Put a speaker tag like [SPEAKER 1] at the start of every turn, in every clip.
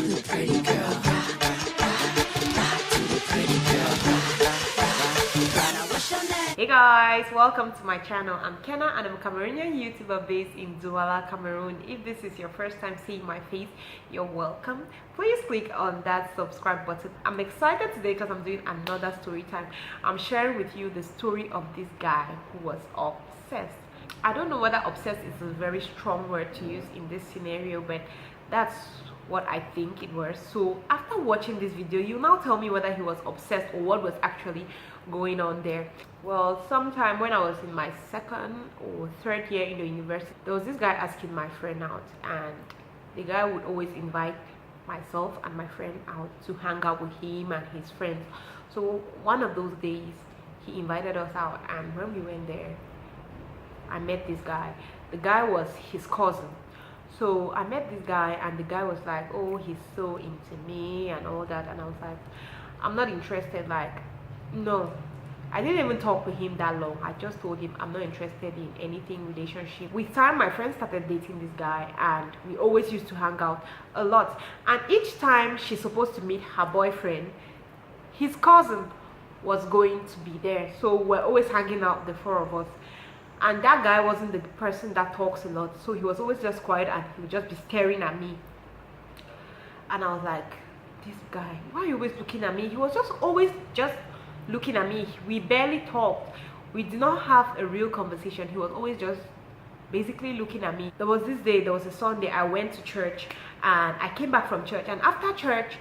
[SPEAKER 1] the pretty girl. To the pretty girl. What's your name?
[SPEAKER 2] Hey guys, welcome to my channel. I'm Kenna and I'm a Cameroonian YouTuber based in Douala, Cameroon. If this is your first time seeing my face, you're welcome. Please click on that subscribe button. I'm excited today because I'm doing another story time. I'm sharing with you the story of this guy who was obsessed. I don't know whether obsessed is a very strong word to use in this scenario, but that's what I think it was. So after watching this video, you now tell me whether he was obsessed or what was actually going on there. Well, sometime when I was in my second or third year in the university, there was this guy asking my friend out, and the guy would always invite myself and my friend out to hang out with him and his friends. So one of those days he invited us out, and when we went there, I met this guy. The guy was his cousin. So I met this guy, and the guy was like, oh, he's so into me and all that, and I was like, I'm not interested. Like, no, I didn't even talk with him that long. I just told him I'm not interested in anything relationship. With time, my friend started dating this guy, and we always used to hang out a lot. And each time she's supposed to meet her boyfriend, his cousin was going to be there. So we're always hanging out, the four of us. And that guy wasn't the person that talks a lot, so he was always just quiet and he would just be staring at me. And I was like, this guy, why are you always looking at me? He was just always just looking at me. We barely talked. We did not have a real conversation. He was always just basically looking at me. There was this day, there was a Sunday, I went to church and I came back from church, and after church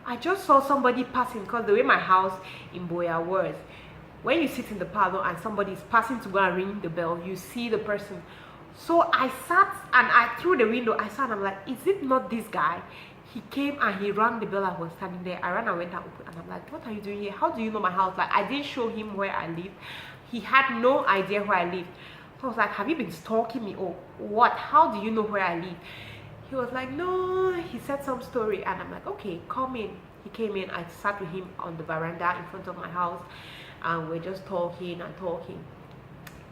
[SPEAKER 2] I just saw somebody passing, because the way my house in Boya was, when you sit in the parlor and somebody is passing to go and ring the bell, you see the person. So I sat and I through the window, I sat and I'm like, is it not this guy? He came and he rang the bell. I was standing there. I ran and went and opened, and I'm like, what are you doing here? How do you know my house? Like, I didn't show him where I lived. He had no idea where I lived. So I was like, have you been stalking me or what? How do you know where I live? He was like, no, he said some story. And I'm like, okay, come in. He came in. I sat with him on the veranda in front of my house, and we're just talking and talking,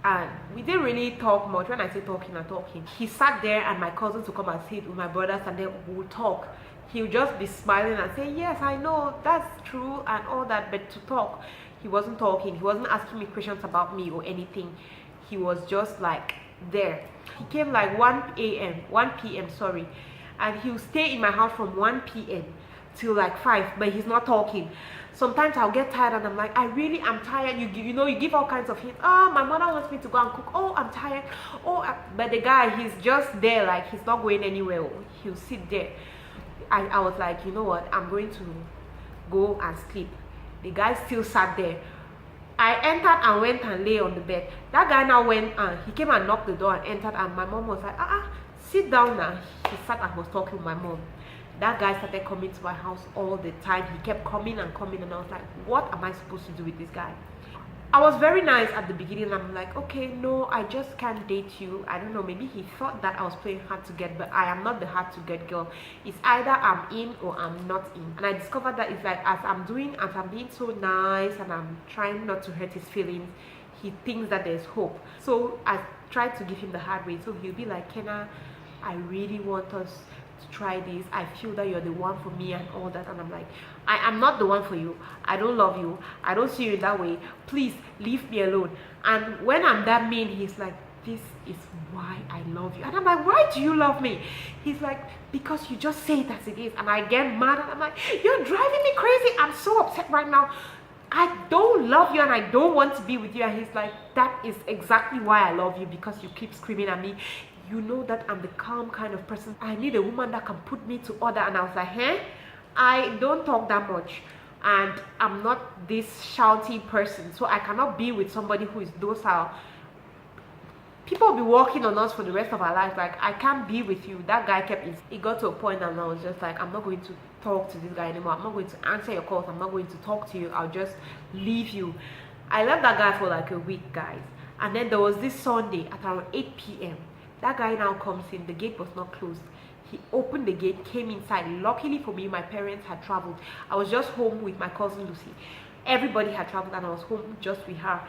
[SPEAKER 2] and we didn't really talk much. When I say talking and talking, he sat there and my cousins would come and sit with my brothers, and then we would talk. He would just be smiling and say, yes, I know, that's true and all that, but to talk, he wasn't talking. He wasn't asking me questions about me or anything. He was just like there. He came like 1 p.m, sorry, and he would stay in my house from 1 p.m. till like 5, but he's not talking. Sometimes I'll get tired and I'm like, I really am tired. You give all kinds of hints. Oh, my mother wants me to go and cook. Oh, I'm tired. Oh, but the guy, he's just there, like he's not going anywhere. He'll sit there. I was like, you know what, I'm going to go and sleep. The guy still sat there. I entered and went and lay on the bed. That guy now went and he came and knocked the door and entered, and my mom was like, sit down now. He sat and was talking with my mom. That guy started coming to my house all the time. He kept coming and coming, and I was like, what am I supposed to do with this guy? I was very nice at the beginning. I'm like, okay, no, I just can't date you. I don't know, maybe he thought that I was playing hard to get, but I am not the hard to get girl. It's either I'm in or I'm not in. And I discovered that it's like, as I'm being so nice and I'm trying not to hurt his feelings, he thinks that there's hope. So I tried to give him the hard way. So he'll be like, Kenna, I really want us to try this. I feel that you're the one for me and all that. And I'm like, I am not the one for you. I don't love you. I don't see you in that way. Please leave me alone. And when I'm that mean, he's like, this is why I love you. And I'm like, why do you love me? He's like, because you just say it as it is. And I get mad, and I'm like, you're driving me crazy. I'm so upset right now. I don't love you and I don't want to be with you. And he's like, that is exactly why I love you, because you keep screaming at me. You know that I'm the calm kind of person. I need a woman that can put me to order. And I was like, I don't talk that much, and I'm not this shouty person, so I cannot be with somebody who is docile. People will be working on us for the rest of our lives. Like, I can't be with you. That guy it got to a point, and I was just like, I'm not going to talk to this guy anymore. I'm not going to answer your calls. I'm not going to talk to you. I'll just leave you. I left that guy for like a week, guys. And then there was this Sunday at around 8 p.m. That guy now comes in. The gate was not closed. He opened the gate, came inside. Luckily for me, my parents had traveled. I was just home with my cousin Lucy. Everybody had traveled, and I was home just with her.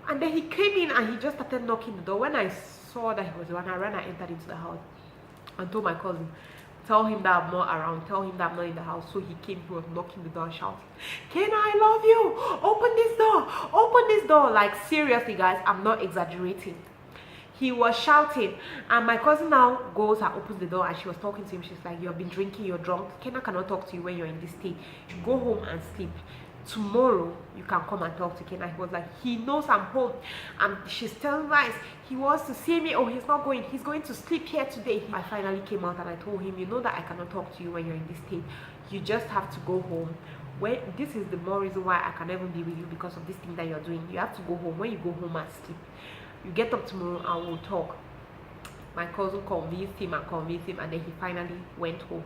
[SPEAKER 2] And then he came in and he just started knocking the door. When I saw that he was the one, I ran and entered into the house and told my cousin, tell him that I'm not around, tell him that I'm not in the house. So he came, he was knocking the door, shouting, Kenna, I love you, open this door, open this door. Like, seriously guys, I'm not exaggerating. He was shouting, and my cousin now goes and opens the door, and she was talking to him. She's like, you have been drinking, you're drunk, Kenna cannot talk to you when you're in this state. You go home and sleep. Tomorrow you can come and talk to Kenna. He was like, he knows I'm home, and she's telling lies. He wants to see me. Oh, he's not going, he's going to sleep here today. I finally came out and I told him, you know that I cannot talk to you when you're in this state. You just have to go home. When this is the more reason why I can never be with you, because of this thing that you're doing. You have to go home. When you go home and sleep, you get up tomorrow and we'll talk. My cousin convinced him, and then he finally went home.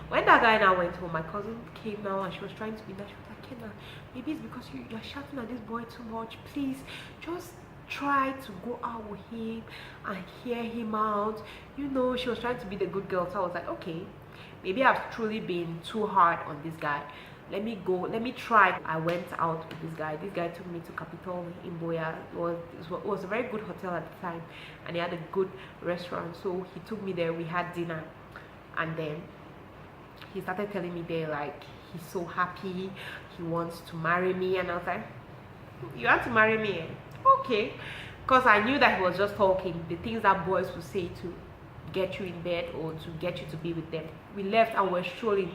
[SPEAKER 2] When that guy now went home, my cousin came now and she was trying to be nice. She was like, Kenna, maybe it's because you're shouting at this boy too much. Please, just try to go out with him and hear him out. You know, she was trying to be the good girl. So I was like, okay, maybe I've truly been too hard on this guy. Let me go, let me try. I went out with this guy. This guy took me to Capital in Boya. It was a very good hotel at the time, and he had a good restaurant. So he took me there, we had dinner, and then he started telling me there, like, he's so happy, he wants to marry me. And I was like, you want to marry me? Okay. Because I knew that he was just talking, the things that boys would say to get you in bed or to get you to be with them. We left and we're strolling.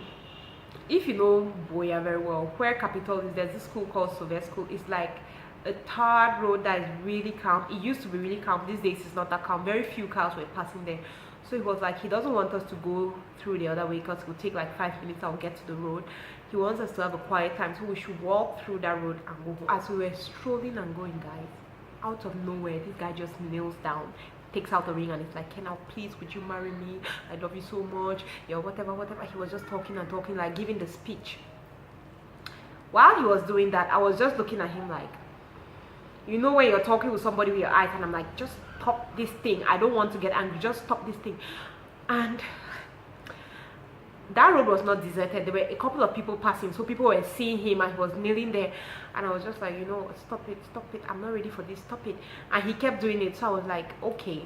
[SPEAKER 2] If you know Boya very well, where Capital is, there's this school called Sylvester School. It's like a tarred road that is really calm. It used to be really calm. These days it's not that calm. Very few cars were passing there. So he was like, he doesn't want us to go through the other way because it will take like 5 minutes. I'll get to the road. He wants us to have a quiet time, so we should walk through that road and go. As we were strolling and going, guys, out of nowhere, this guy just kneels down, takes out a ring, and it's like, Kenna, please, would you marry me? I love you so much. Yeah, whatever. He was just talking and talking, like giving the speech. While he was doing that, I was just looking at him like, you know, when you're talking with somebody with your eyes, and I'm like, just stop this thing. I don't want to get angry. Just stop this thing. And that road was not deserted. There were a couple of people passing, so people were seeing him, and he was kneeling there. And I was just like, you know, stop it, I'm not ready for this, stop it. And he kept doing it. So I was like, okay,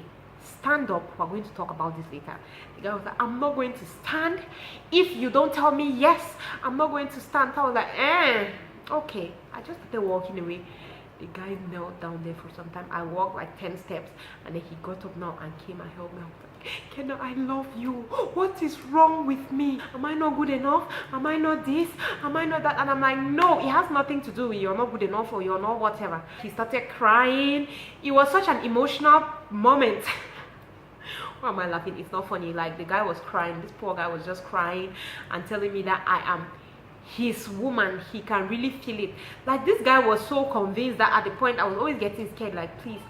[SPEAKER 2] stand up, we're going to talk about this later. The guy was like, I'm not going to stand if you don't tell me yes. I'm not going to stand. So I was like, okay. I just started walking away. The guy knelt down there for some time. I walked like 10 steps, and then he got up now and came and held me. I was like, Kenna, I love you. What is wrong with me? Am I not good enough? Am I not this? Am I not that? And I'm like, no, it has nothing to do with you're not good enough or you're not whatever. He started crying. It was such an emotional moment. Why am I laughing? It's not funny. Like, the guy was crying. This poor guy was just crying and telling me that I am his woman. He can really feel it. Like, this guy was so convinced that at the point I was always getting scared, like, please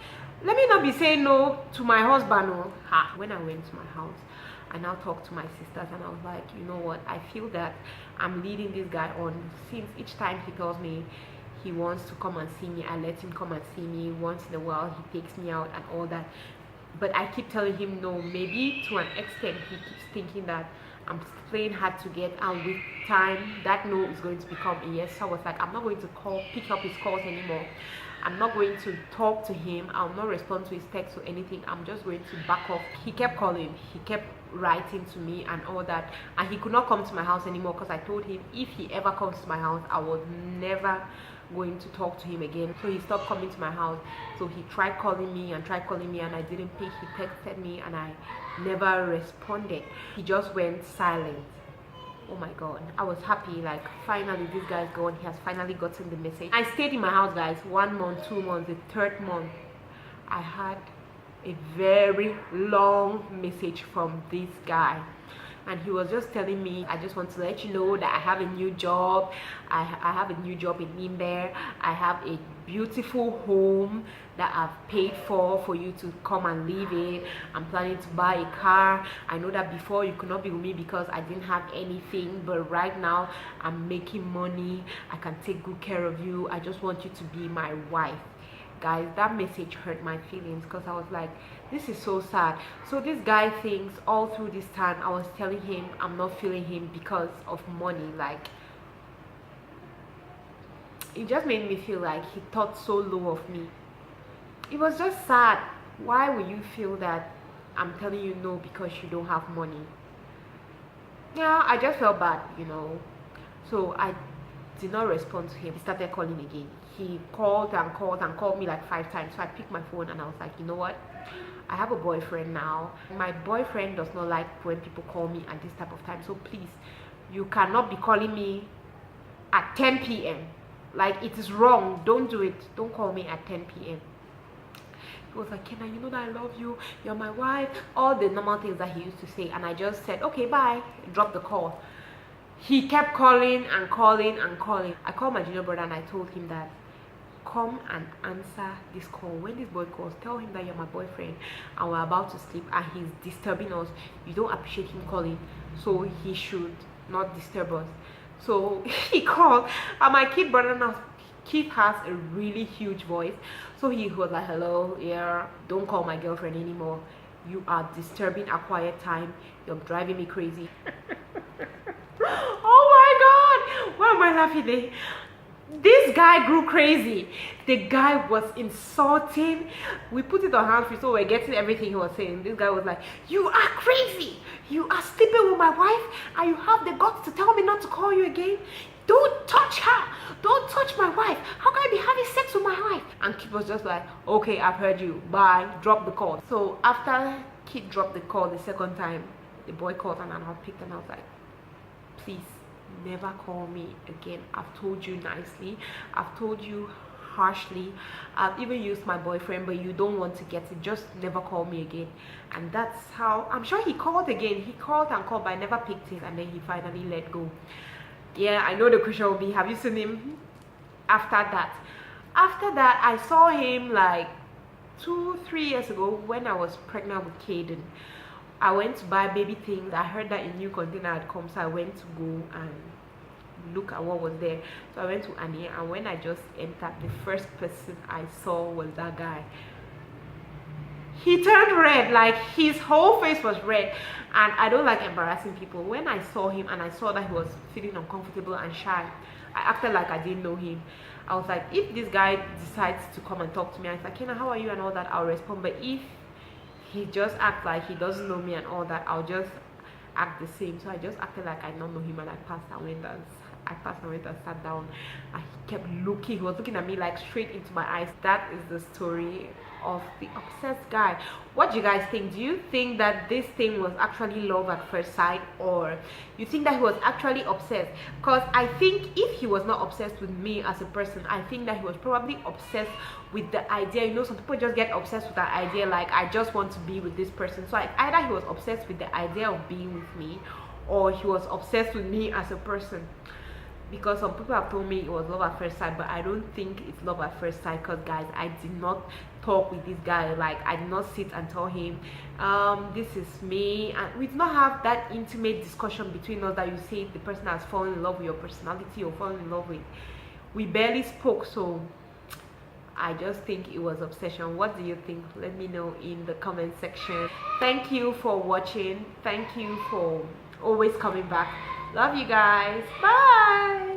[SPEAKER 2] let me not be saying no to my husband. When I went to my house, I now talked to my sisters, and I was like, you know what, I feel that I'm leading this guy on. Since each time he tells me he wants to come and see me, I let him come and see me. Once in a while he takes me out and all that, but I keep telling him no. Maybe to an extent he keeps thinking that I'm playing hard to get, and with time that no is going to become a yes. So I was like, I'm not going to pick up his calls anymore. I'm not going to talk to him. I'll not respond to his text or anything. I'm just going to back off. He kept calling, he kept writing to me and all that, and he could not come to my house anymore because I told him if he ever comes to my house, I was never going to talk to him again. So he stopped coming to my house. So he tried calling me, and I didn't pick. He texted me and I never responded. He just went silent. Oh my god, I was happy, like, finally this guy's gone. He has finally gotten the message. I stayed in my house, guys, 1 month, 2 months. The third month, I had a very long message from this guy, and he was just telling me, I just want to let you know that I have a new job. I have a new job in Nimber. I have a beautiful home that I've paid for you to come and live in. I'm planning to buy a car. I know that before you could not be with me because I didn't have anything, but right now I'm making money. I can take good care of you. I just want you to be my wife. Guys, that message hurt my feelings because I was like, this is so sad. So this guy thinks all through this time I was telling him I'm not feeling him because of money. Like, it just made me feel like he thought so low of me. It was just sad. Why will you feel that I'm telling you no because you don't have money? Yeah, I just felt bad, you know. So I did not respond to him. He started calling again. He called and called and called me like 5 times. So I picked my phone and I was like, you know what? I have a boyfriend now. My boyfriend does not like when people call me at this type of time. So please, you cannot be calling me at 10 p.m. Like, it is wrong. Don't do it. Don't call me at 10 p.m. He was like, Kenna, you know that I love you. You're my wife. All the normal things that he used to say. And I just said, okay, bye. Drop the call. He kept calling and calling and calling. I called my junior brother and I told him that, come and answer this call. When this boy calls, tell him that you're my boyfriend and we're about to sleep and he's disturbing us. You don't appreciate him calling, so he should not disturb us. So he called, and my kid brother now, Keith has a really huge voice, so he was like, hello, yeah, don't call my girlfriend anymore. You are disturbing a quiet time. You're driving me crazy. Oh my god, why am I laughing there? This guy grew crazy. The guy was insulting. We put it on hands-free, so we're getting everything he was saying. This guy was like, you are crazy. You are sleeping with my wife and you have the guts to tell me not to call you again. Don't touch her. Don't touch my wife. How can I be having sex with my wife? And Kid was just like, okay, I've heard you. Bye. Drop the call. So after Kid dropped the call the second time, the boy called and I picked and I was like, please, never call me again. I've told you nicely, I've told you harshly, I've even used my boyfriend, but you don't want to get it. Just never call me again. And that's how, I'm sure he called again. He called and called, but I never picked it, and then he finally let go. Yeah, I know the question will be, have you seen him after that? After that, I saw him like 2-3 years ago when I was pregnant with Caden. I went to buy baby things. I heard that a new container had come, so I went to go and look at what was there. So I went to Annie, and when I just entered, the first person I saw was that guy. He turned red, like his whole face was red, and I don't like embarrassing people. When I saw him and I saw that he was feeling uncomfortable and shy, I acted like I didn't know him. I was like, if this guy decides to come and talk to me, I was like, Kenna, how are you and all that, I'll respond. But if he just acts like he doesn't know me and all that, I'll just act the same. So I just acted like I don't know him, and I passed and went and sat down, and he kept looking. He was looking at me like straight into my eyes. That is the story of the obsessed guy. What do you guys think? Do you think that this thing was actually love at first sight, or you think that he was actually obsessed? Because I think if he was not obsessed with me as a person, I think that he was probably obsessed with the idea. You know, some people just get obsessed with that idea, like, I just want to be with this person. So either he was obsessed with the idea of being with me, or he was obsessed with me as a person. Because some people have told me it was love at first sight, but I don't think it's love at first sight. Because guys, I did not talk with this guy. Like, I did not sit and tell him, this is me, and we did not have that intimate discussion between us that you say the person has fallen in love with your personality or fallen in love with. We barely spoke. So I just think it was obsession. What do you think? Let me know in the comment section. Thank you for watching. Thank you for always coming back. Love you guys. Bye.